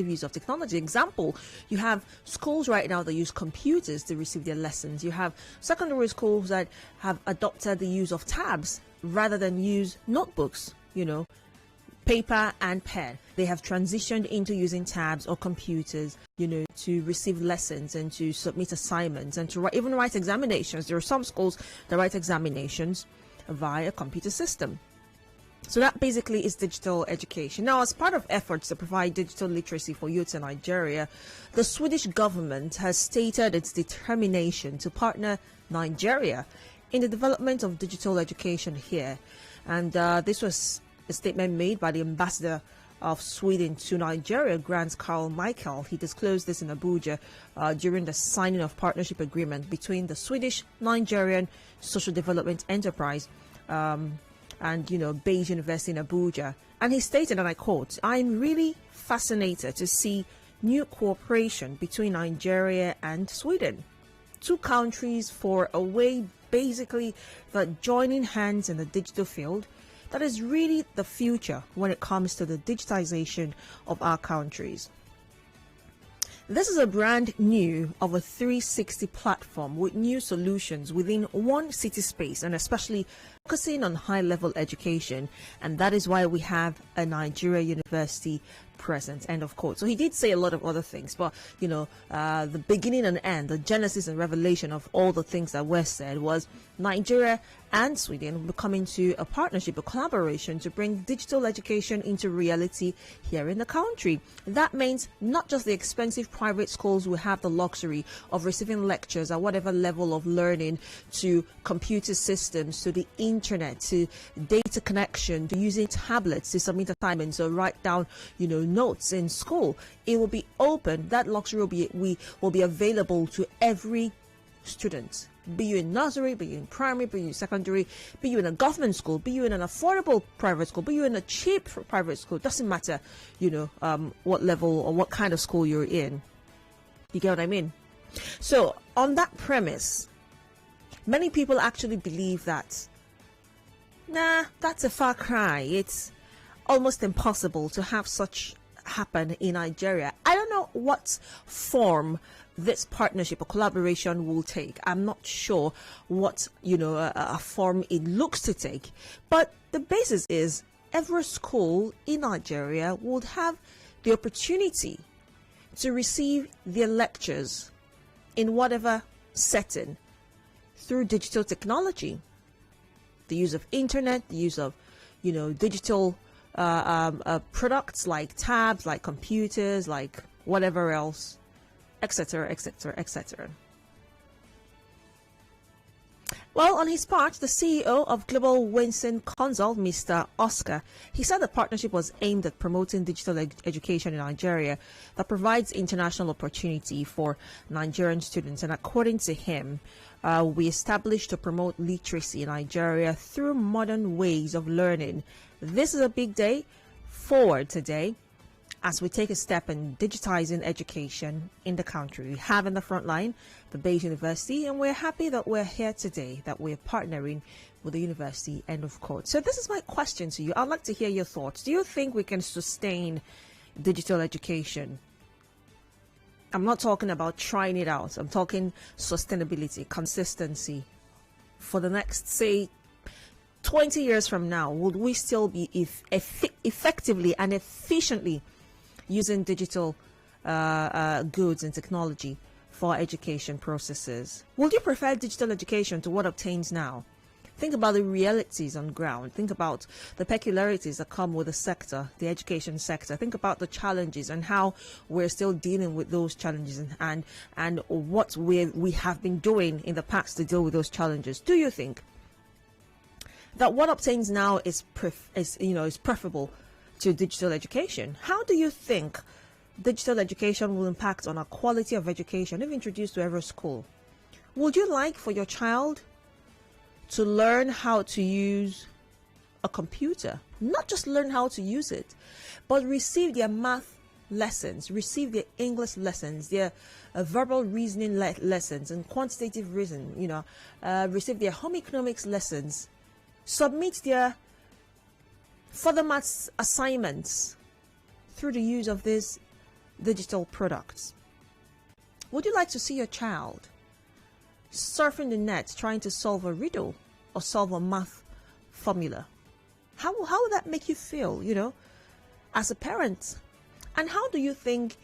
use of technology. Example, you have schools right now that use computers to receive their lessons. You have secondary schools that have adopted the use of tabs rather than use notebooks, paper and pen. They have transitioned into using tabs or computers, to receive lessons and to submit assignments and to even write examinations. There are some schools that write examinations via a computer system. So that basically is digital education. Now, as part of efforts to provide digital literacy for youths in Nigeria, the Swedish government has stated its determination to partner Nigeria in the development of digital education here. And this was a statement made by the ambassador of Sweden to Nigeria, Grant Carl Michael. He disclosed this in Abuja during the signing of partnership agreement between the Swedish Nigerian Social Development Enterprise and Beige University in Abuja. And he stated, and I quote, "I'm really fascinated to see new cooperation between Nigeria and Sweden. Two countries for a way basically that joining hands in the digital field that is really the future when it comes to the digitization of our countries." This is a brand new of a 360 platform with new solutions within one city space and especially focusing on high-level education. And that is why we have a Nigeria university present, end of quote. So he did say a lot of other things, but the beginning and end, the genesis and revelation of all the things that were said was Nigeria and Sweden will come into a partnership, a collaboration to bring digital education into reality here in the country. That means not just the expensive private schools will have the luxury of receiving lectures at whatever level of learning, to computer systems, to the internet, to data connection, to using tablets to submit assignments or write down, notes in school. It will be open. That luxury will be available to every student. Be you in nursery, be you in primary, be you in secondary, be you in a government school, be you in an affordable private school, be you in a cheap private school. Doesn't matter, what level or what kind of school you're in. You get what I mean? So on that premise, many people actually believe that, that's a far cry. It's almost impossible to have such happen in Nigeria. I don't know what form this partnership or collaboration will take. I'm not sure what a form it looks to take, but the basis is every school in Nigeria would have the opportunity to receive their lectures in whatever setting through digital technology, the use of internet, the use of digital products like tabs, like computers, like whatever else, etc., etc., etc. Well, on his part, the CEO of Global Winston Consult, Mr. Oscar, he said the partnership was aimed at promoting digital education in Nigeria that provides international opportunity for Nigerian students. And according to him, we established to promote literacy in Nigeria through modern ways of learning. This is a big day forward today as we take a step in digitizing education in the country. We have in the front line the Beige University, and we're happy that we're here today, that we're partnering with the university, end of quote. So this is my question to you. I'd like to hear your thoughts. Do you think we can sustain digital education? I'm not talking about trying it out. I'm talking sustainability, consistency. For the next, say, 20 years from now, would we still be effectively and efficiently using digital goods and technology for education processes? Would you prefer digital education to what obtains now? Think about the realities on ground. Think about the peculiarities that come with the sector, the education sector. Think about the challenges and how we're still dealing with those challenges and what we have been doing in the past to deal with those challenges. Do you think that what obtains now is preferable to digital education? How do you think digital education will impact on our quality of education if introduced to every school? Would you like for your child to learn how to use a computer, not just learn how to use it, but receive their math lessons, receive their English lessons, their verbal reasoning lessons and quantitative reasoning, receive their home economics lessons, submit their further maths assignments through the use of these digital products. Would you like to see your child surfing the net trying to solve a riddle or solve a math formula? How would that make you feel, as a parent? And how do you think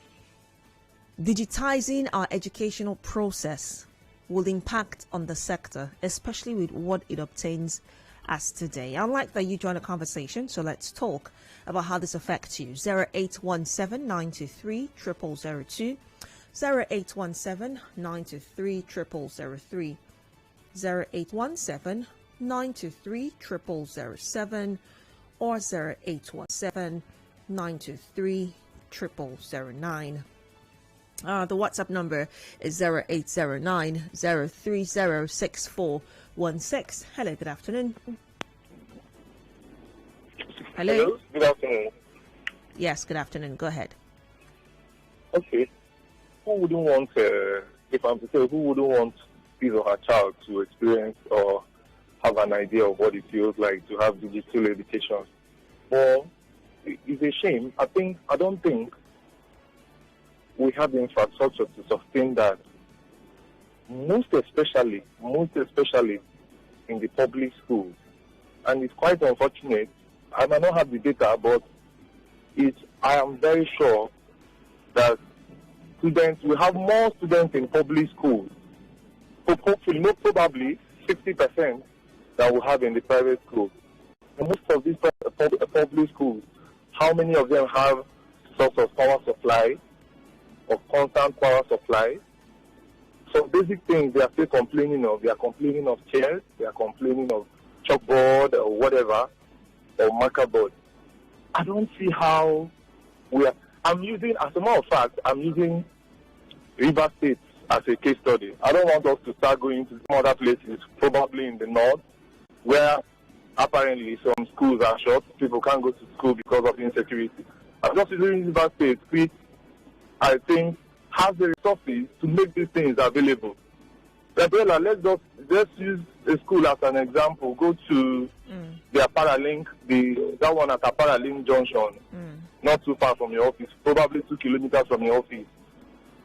digitizing our educational process will impact on the sector, especially with what it obtains as today? I'd like that you join the conversation, so let's talk about how this affects you. 0817 923 0002, 0817 923 0003, 0817 923 0007, or 0817 923 0009. The WhatsApp number is 0809 030 6416. Hello, good afternoon. Hello, good afternoon. Yes, good afternoon. Go ahead. Okay. Who wouldn't want, if I'm to say, who wouldn't want his or her child to experience or have an idea of what it feels like to have digital education? Well, it's a shame. I don't think we have the infrastructure to sustain that. Most especially in the public schools. And it's quite unfortunate. I might not have the data, but I am very sure that we have more students in public schools. Hopefully, not probably 60% that we have in the private schools. And most of these public schools, how many of them have source of power supply, of constant power supply? So basic things they are still complaining of. They are complaining of chairs, they are complaining of chalkboard or whatever, or marker board. I don't see how as a matter of fact, I'm using River State as a case study. I don't want us to start going to some other places, probably in the north, where apparently some schools are shut. People can't go to school because of insecurity. I'm just using River State, which I think has the resources to make these things available. Gabriella, let's use a school as an example. Go to their Paralink, that one at a Paralink Junction, not too far from your office, probably 2 kilometers from your office.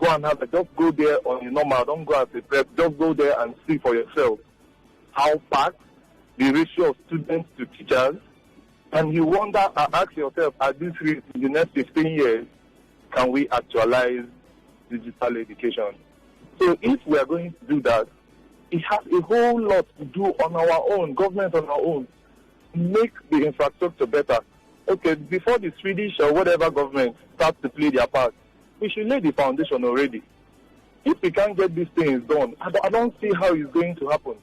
Go and just go there on a normal, don't go as a prep, just go there and see for yourself how packed the ratio of students to teachers. And you wonder, ask yourself, at this rate, in the next 15 years, can we actualize digital education? So if we are going to do that, it has a whole lot to do on our own, government on our own, make the infrastructure better. Okay, before the Swedish or whatever government starts to play their part, we should lay the foundation already. If we can't get these things done, I don't see how it's going to happen.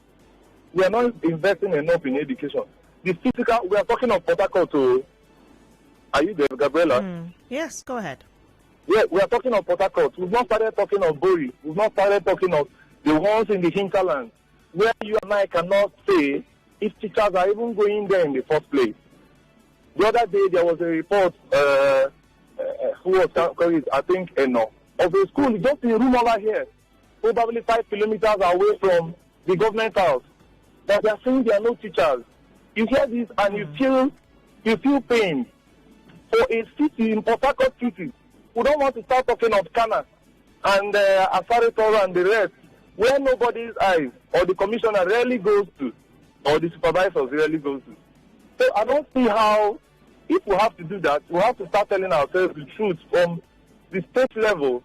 We are not investing enough in education. The physical, we are talking of Port Harcourt. Are you there, Gabriella? Yes, go ahead. Yeah, we are talking of Port Harcourt. We've not started talking of Bori. We've not started talking of the ones in the hinterland, where you and I cannot say if teachers are even going there in the first place. The other day, there was a report, who was calling, I think, of a school just in a room over here, probably 5 kilometers away from the government house, that they are saying there are no teachers. You hear this and you feel pain. For a city, in Port Harcourt City, we don't want to start talking of Kana and Asari and the rest, where nobody's eyes or the commissioner rarely goes to, or the supervisors rarely goes to. So I don't see how, if we have to do that, we have to start telling ourselves the truth from the state level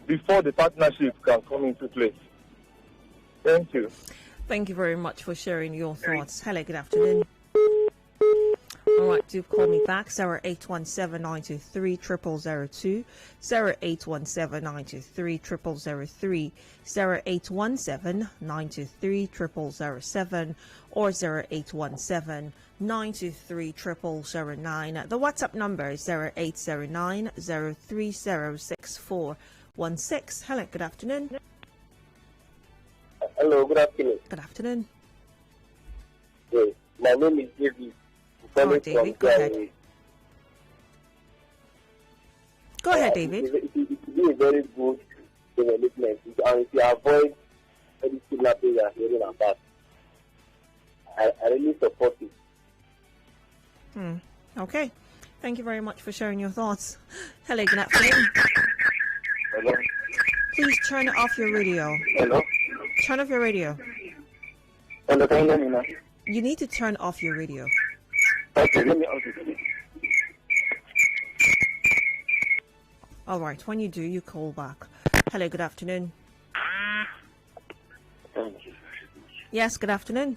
before the partnership can come into place. Thank you. Thank you very much for sharing your thoughts. Hello, good afternoon. All right, do call me back, 0817 923 0002, 0817 923 0003, 0817 923 0007, or 0817 923 0009. The WhatsApp number is 0809 030 6416. Hello, good afternoon. Hello, good afternoon. Good afternoon. Yes, my name is David. Oh, David, go ahead. Go ahead, David. It will be a very good development, and if you avoid any similar things you are hearing about, I really support it. Okay. Thank you very much for sharing your thoughts. Hello, good afternoon. Hello? Please turn off your radio. Hello? Turn off your radio. Hello, can you hear me now? You need to turn off your radio. Okay, let me off it. All right. When you do, you call back. Hello. Good afternoon. Thank you. Yes. Good afternoon.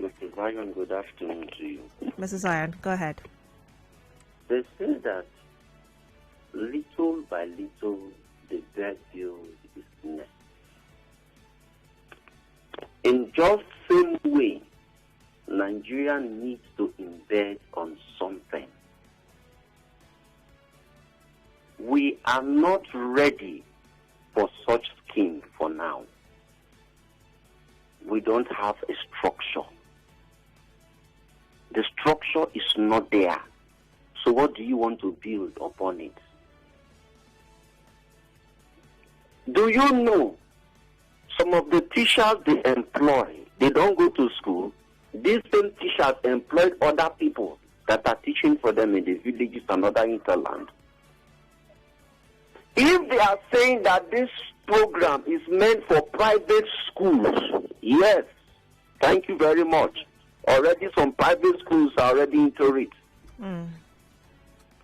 Mr. Zion, good afternoon to you. Mrs. Zion, go ahead. They say that little by little the bird builds its nest. In just same way, Nigeria needs to invest on something. We are not ready for such scheme for now. We don't have a structure. The structure is not there. So what do you want to build upon it? Do you know some of the teachers they employ, they don't go to school? These same teachers employ other people that are teaching for them in the villages and other hinterland. If they are saying that this program is meant for private schools, yes, thank you very much. Already some private schools are already into it.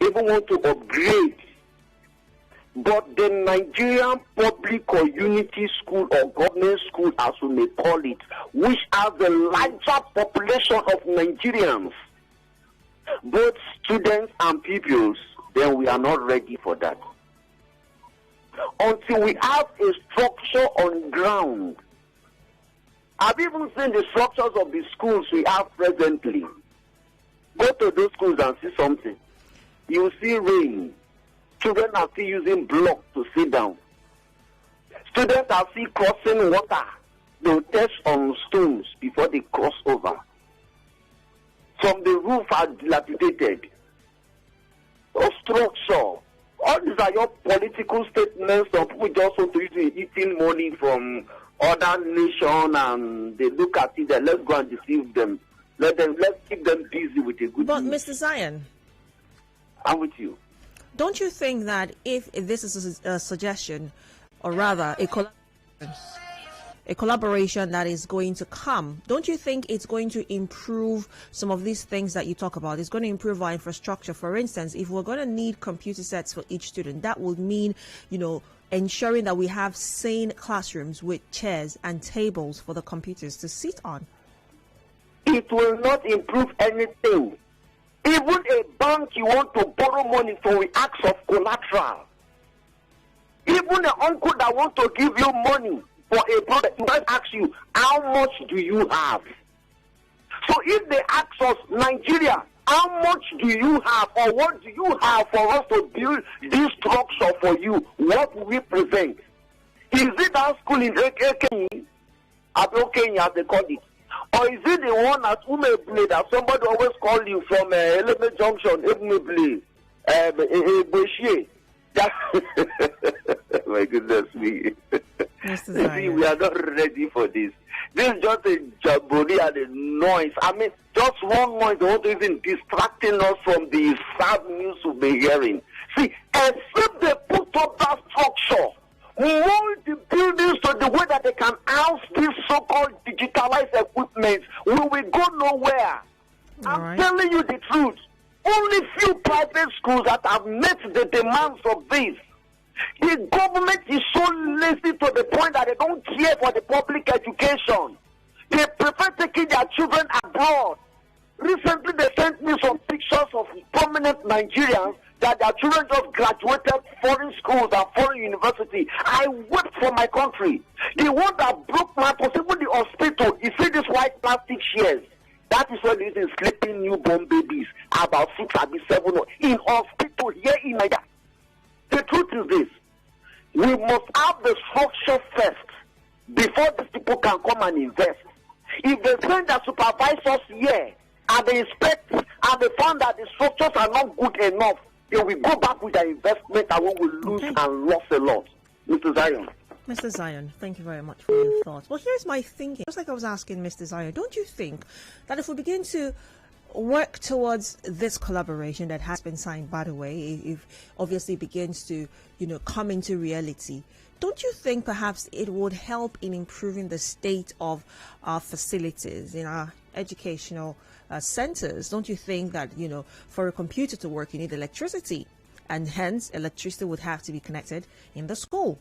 Even want to upgrade. But the Nigerian public or unity school or government school, as we may call it, which has the larger population of Nigerians, both students and pupils, then we are not ready for that. Until we have a structure on ground. I've even seen the structures of the schools we have presently. Go to those schools and see something. You see rain. Children are still using blocks to sit down. Students are still crossing water. They will test on stones before they cross over. Some the roof are dilapidated. No structure. All these are your political statements of people just want to use eating money from other nations, and they look at it and let's go and deceive them. Let's keep them busy with a good But news. Mr. Zion, I'm with you. don't you think that if this is a suggestion, or rather a collaboration that is going to come, don't you think it's going to improve some of these things that you talk about? It's going to improve our infrastructure. For instance, if we're going to need computer sets for each student, that would mean, ensuring that we have sane classrooms with chairs and tables for the computers to sit on. It will not improve anything. Even a bank you want to borrow money for will ask of collateral. Even an uncle that wants to give you money for a product, he might ask you, how much do you have? So if they ask us, Nigeria, how much do you have, or what do you have for us to build this structure for you? What will we present? Is it our school in Kenya, as they call it? Or is it the one at Umeble that somebody always call you from Eleme Junction, Umeble, Beshie? My goodness me. See, we are not ready for this. This is just a jamboree and a noise. I mean, just one noise, they want to even distracting us from the sad news we've been hearing. See, except they put up that structure, mold the buildings to the way that they can house these so-called digitalized equipment, we will go nowhere. I'm telling you the truth. Only few private schools that have met the demands of this. The government is so lazy to the point that they don't care for the public education. They prefer taking their children abroad. Recently, they sent me some pictures of prominent Nigerians that their children just graduated foreign schools and foreign university. I wept for my country. The one that broke my heart was even the hospital. You see these white plastic chairs. That is where they use sleeping newborn babies, about 6 or 7 in hospital here in Nigeria. The truth is this: we must have the structure first before these people can come and invest. If they send their supervisors here and they inspect and they found that the structures are not good enough, they will go back with their investment and we will lose and lose a lot. Mr. Zion. Mr. Zion, thank you very much for your thoughts. Well, here's my thinking. Just like I was asking Mr. Zion, don't you think that if we begin to work towards this collaboration that has been signed, by the way, if obviously begins to, come into reality, don't you think perhaps it would help in improving the state of our facilities in our educational centers? Don't you think that, for a computer to work, you need electricity, and hence electricity would have to be connected in the school?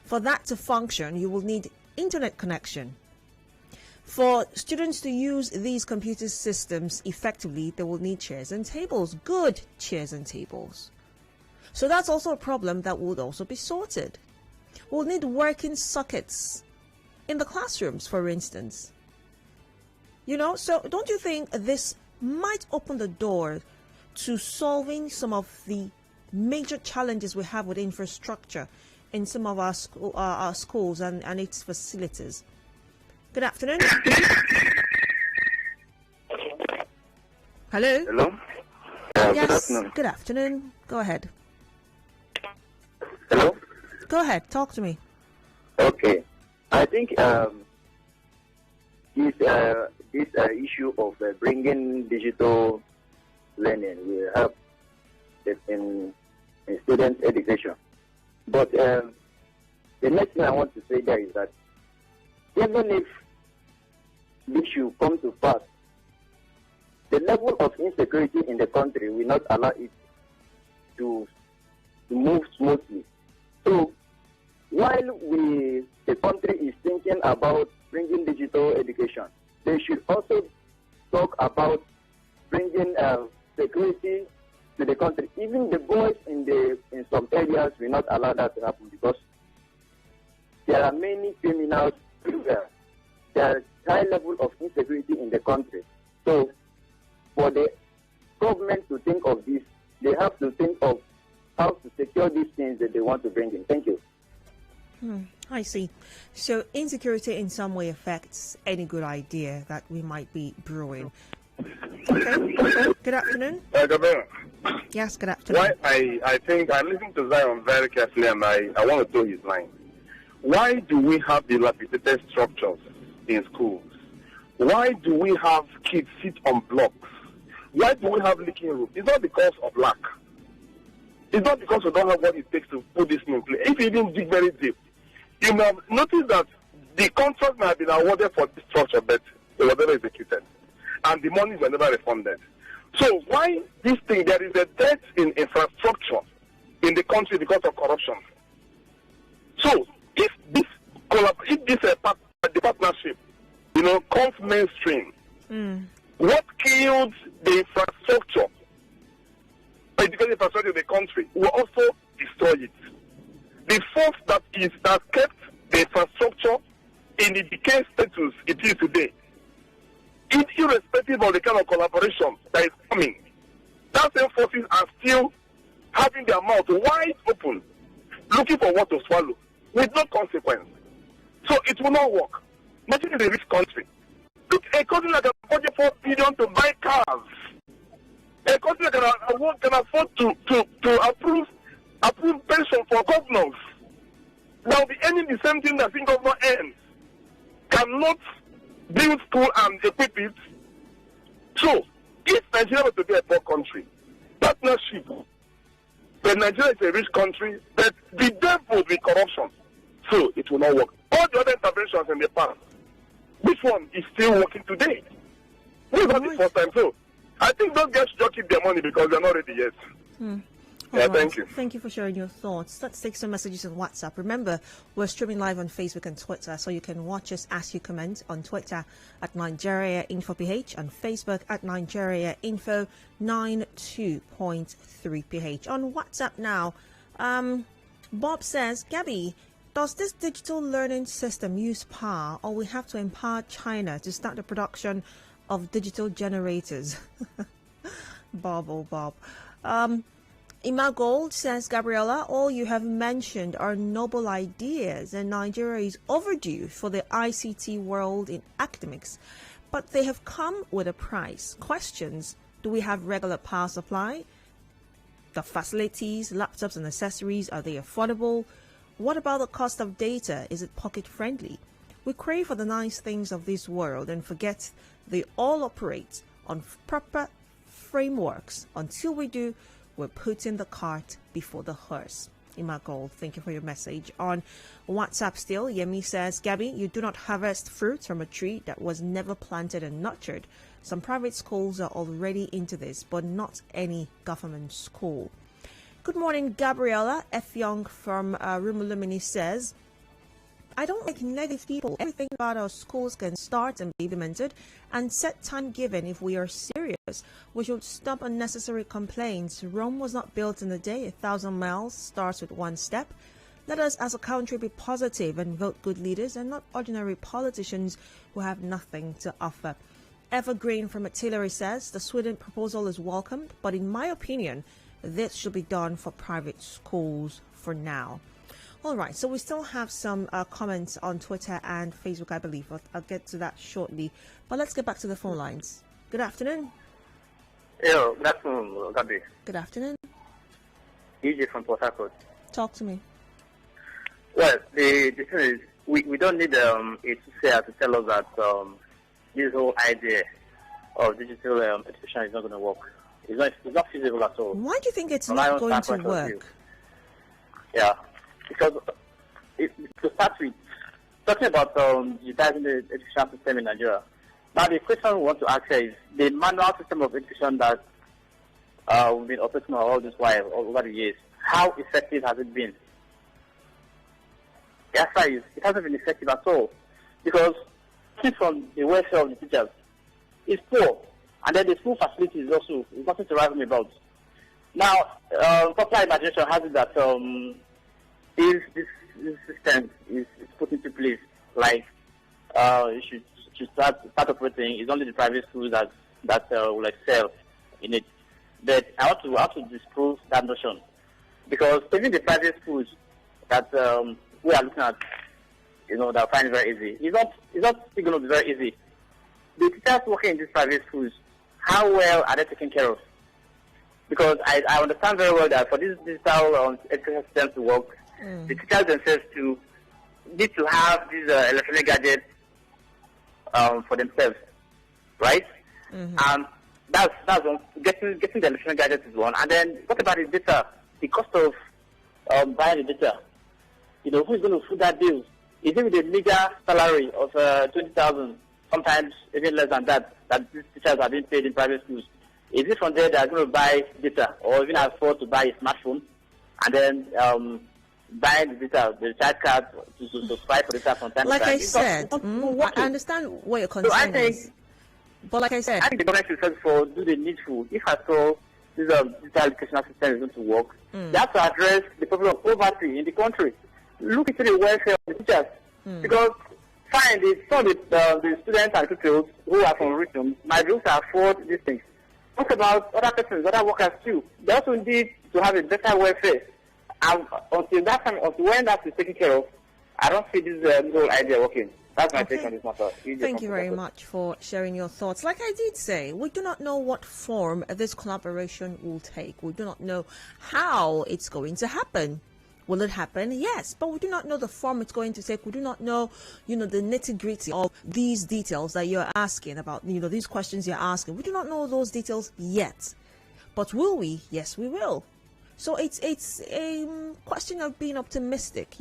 For that to function, you will need internet connection. For students to use these computer systems effectively, they will need chairs and tables, good chairs and tables. So that's also a problem that would also be sorted. We'll need working sockets in the classrooms, for instance. So don't you think this might open the door to solving some of the major challenges we have with infrastructure in some of our schools and its facilities? Good afternoon. Hello? Hello? Yes, good afternoon. Good afternoon. Go ahead. Hello? Go ahead. Talk to me. Okay. I think this issue of bringing digital learning will help in student education. But the next thing I want to say there is that even if this should come to pass, the level of insecurity in the country will not allow it to move smoothly. So while the country is thinking about bringing digital education, they should also talk about bringing security to the country. Even the boys in some areas will not allow that to happen because there are many criminals everywhere. There is high level of insecurity in the country. So for the government to think of this, they have to think of how to secure these things that they want to bring in. Thank you. I see. So insecurity in some way affects any good idea that we might be brewing. Okay. Good afternoon. Gabriella. Yes, good afternoon. I think I'm listening to Zion very carefully, and I want to throw his line. Why do we have dilapidated structures in schools? Why do we have kids sit on blocks? Why do we have leaking roofs? It's not because of lack. It's not because we don't have what it takes to put this in place. If you didn't dig very deep, you may have noticed that the contract may have been awarded for this structure, but it was never executed. And the money were never refunded. So why this thing? There is a debt in infrastructure in the country because of corruption. So if this partnership, comes mainstream, what killed the infrastructure, education infrastructure in the country, will also destroy it. The force that kept the infrastructure in the decay status it is today, irrespective of the kind of collaboration that is coming, that same forces are still having their mouth wide open, looking for what to swallow, with no consequence. So it will not work. Nothing in a rich country. Look, a country that can afford 4 billion to buy cars, a country that can afford to approve pension for governors, that will be earning the same thing that single governor earns, cannot build school and equip it. So, if Nigeria were to be a poor country, partnership, but Nigeria is a rich country, but the devil with corruption, so it will not work. All the other interventions in the past, this one is still working today. This is not the first time. So, I think those guys should just keep their money because they're not ready yet. Right. Thank you. Thank you for sharing your thoughts. Let's take some messages on WhatsApp. Remember, we're streaming live on Facebook and Twitter, so you can watch us as you comment on Twitter at Nigeria Info PH, on Facebook at Nigeria Info 92.3 PH. On WhatsApp now, Bob says, Gabby, does this digital learning system use power, or we have to empower China to start the production of digital generators? Bob, oh Bob. Ima Gold says, Gabriella, all you have mentioned are noble ideas, and Nigeria is overdue for the ICT world in academics, but they have come with a price. Questions: do we have regular power supply? The facilities, laptops and accessories, are they affordable? What about the cost of data? Is it pocket friendly? We crave for the nice things of this world and forget they all operate on proper frameworks. Until we do, we're putting the cart before the horse. Imagol, thank you for your message. On WhatsApp still, Yemi says, Gabby, you do not harvest fruit from a tree that was never planted and nurtured. Some private schools are already into this, but not any government school. Good morning, Gabriella. F. Young from Rumulumini says, I don't like negative people. Everything about our schools can start and be implemented and set time given if we are serious. We should stop unnecessary complaints. Rome was not built in a day. 1,000 miles starts with one step. Let us as a country be positive and vote good leaders and not ordinary politicians who have nothing to offer. Evergreen from Artillery says the Sweden proposal is welcomed, but in my opinion, this should be done for private schools for now. All right, so we still have some comments on Twitter and Facebook, I believe. I'll get to that shortly. But let's get back to the phone lines. Good afternoon. Hello, good afternoon, Gabi. Good afternoon. EJ from Port Harcourt. Talk to me. Well, the thing is, we don't need a soothsayer to tell us that this whole idea of digital education is not going to work. It's not feasible at all. Why do you think it's not going to work? Yeah. Because to start with, talking about digitizing the education system in Nigeria, now the question we want to ask here is the manual system of education that we've been operating on all this while, over the years, how effective has it been? The answer is it hasn't been effective at all. Because from the welfare of the teachers is poor, and then the school facilities also is nothing to write home about. Now, popular imagination has it that if this system is put into place, like it should start operating, it's only the private schools that will excel in it. But I want to disprove that notion, because even the private schools that we are looking at, that find it very easy, it's not still going to be very easy. The teachers working in these private schools, how well are they taken care of? Because I understand very well that for this digital education system to work, the teachers themselves need to have these electronic gadgets for themselves, right? And that's one. Getting the electronic gadgets is one. And then what about the data? The cost of buying the data. Who's going to foot that bill? Is it with a meager salary of 20,000, sometimes even less than that these teachers are being paid in private schools? Is it from there they are going to buy data, or even afford to buy a smartphone, and then buy the data, the child card to subscribe for data from time to time? Like I said, I understand what your concern is. But like I said, I think the government should first of all do the needful. If at all this digital educational system is going to work, they have to address the problem of poverty in the country. Look into the welfare of the teachers. Because fine, some of the students and pupils who are from regions might be able to afford these things. What about other persons, other workers too? They also need to have a better welfare. And until when that is taken care of, I don't see this whole idea working. That's my take on this matter. Thank you very much for sharing your thoughts. Like I did say, we do not know what form this collaboration will take. We do not know how it's going to happen. Will it happen? Yes, but we do not know the form it's going to take. We do not know, the nitty-gritty of these details that you're asking about, these questions you're asking. We do not know those details yet. But will we? Yes, we will. So it's a question of being optimistic,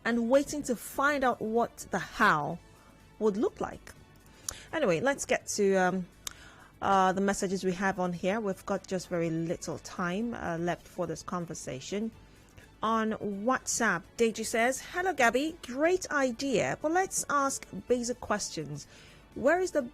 and waiting to find out what the how would look like. Anyway, let's get to the messages we have on here. We've got just very little time left for this conversation. On WhatsApp, Deji says, hello Gabby, great idea, but let's ask basic questions. Where is the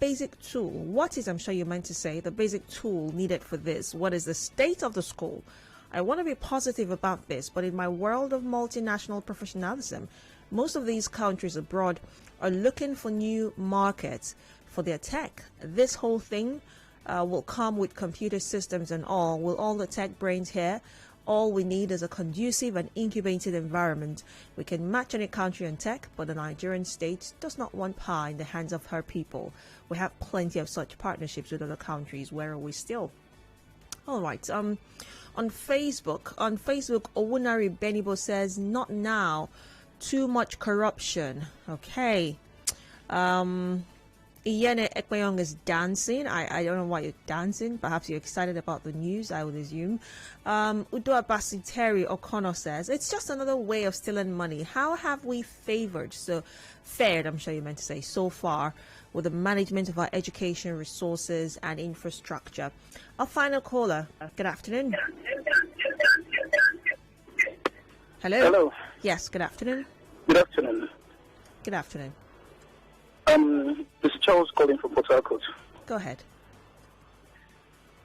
basic tool? What is, I'm sure you meant to say, the basic tool needed for this? What is the state of the school? I want to be positive about this, but in my world of multinational professionalism, most of these countries abroad are looking for new markets for their tech. This whole thing will come with computer systems and all. Will all the tech brains here? All we need is a conducive and incubated environment. We can match any country on tech, but the Nigerian state does not want power in the hands of her people. We have plenty of such partnerships with other countries. Where are we still? All right. On Facebook, Owunari Benibo says, not now. Too much corruption. Okay. Iyene Ekpeyong is dancing. I don't know why you're dancing. Perhaps you're excited about the news, I would assume. Udo Abasi Terry O'Connor says, it's just another way of stealing money. How have we fared, I'm sure you meant to say, so far with the management of our education resources and infrastructure? Our final caller. Good afternoon. Hello. Hello. Yes, good afternoon. Good afternoon. Good afternoon. This is Charles calling from Port Harcourt. Go ahead.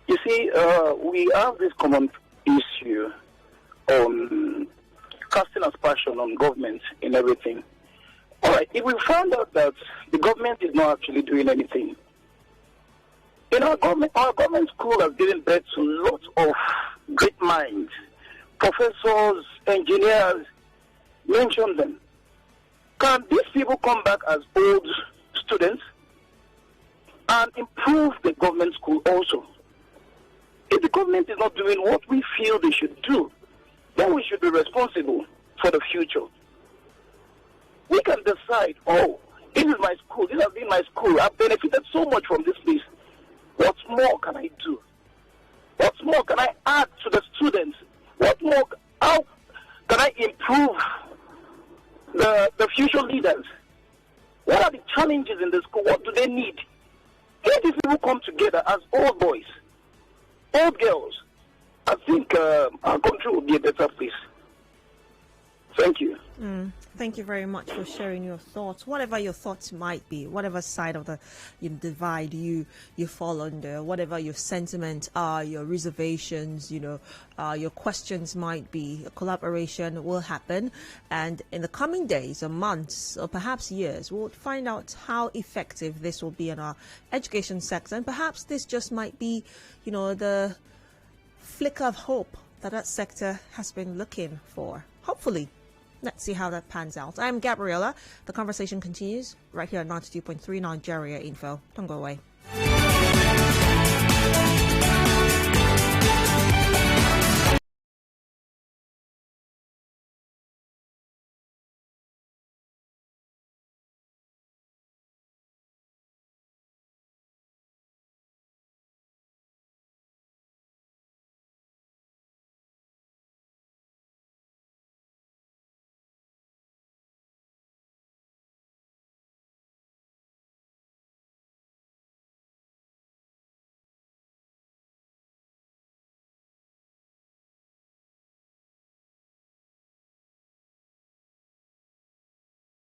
You see, we have this common issue on casting aspersion on government in everything. All right, if we found out that the government is not actually doing anything, our government school has given birth to lots of great minds, professors, engineers, mention them. Can these people come back as old students and improve the government school also? If the government is not doing what we feel they should do, then we should be responsible for the future. We can decide, this is my school, this has been my school, I've benefited so much from this place. What more can I do? What more can I add to the students? How can I improve the future leaders? What are the challenges in the school? What do they need? Let these people come together as old boys, old girls. I think our country will be a better place. Thank you. Thank you very much for sharing your thoughts. Whatever your thoughts might be, whatever side of the divide you fall under, whatever your sentiments are, your reservations, your questions might be, a collaboration will happen. And in the coming days or months or perhaps years, we'll find out how effective this will be in our education sector. And perhaps this just might be, the flicker of hope that sector has been looking for. Hopefully. Let's see how that pans out. I'm Gabriella. The conversation continues right here at 92.3 Nigeria Info. Don't go away.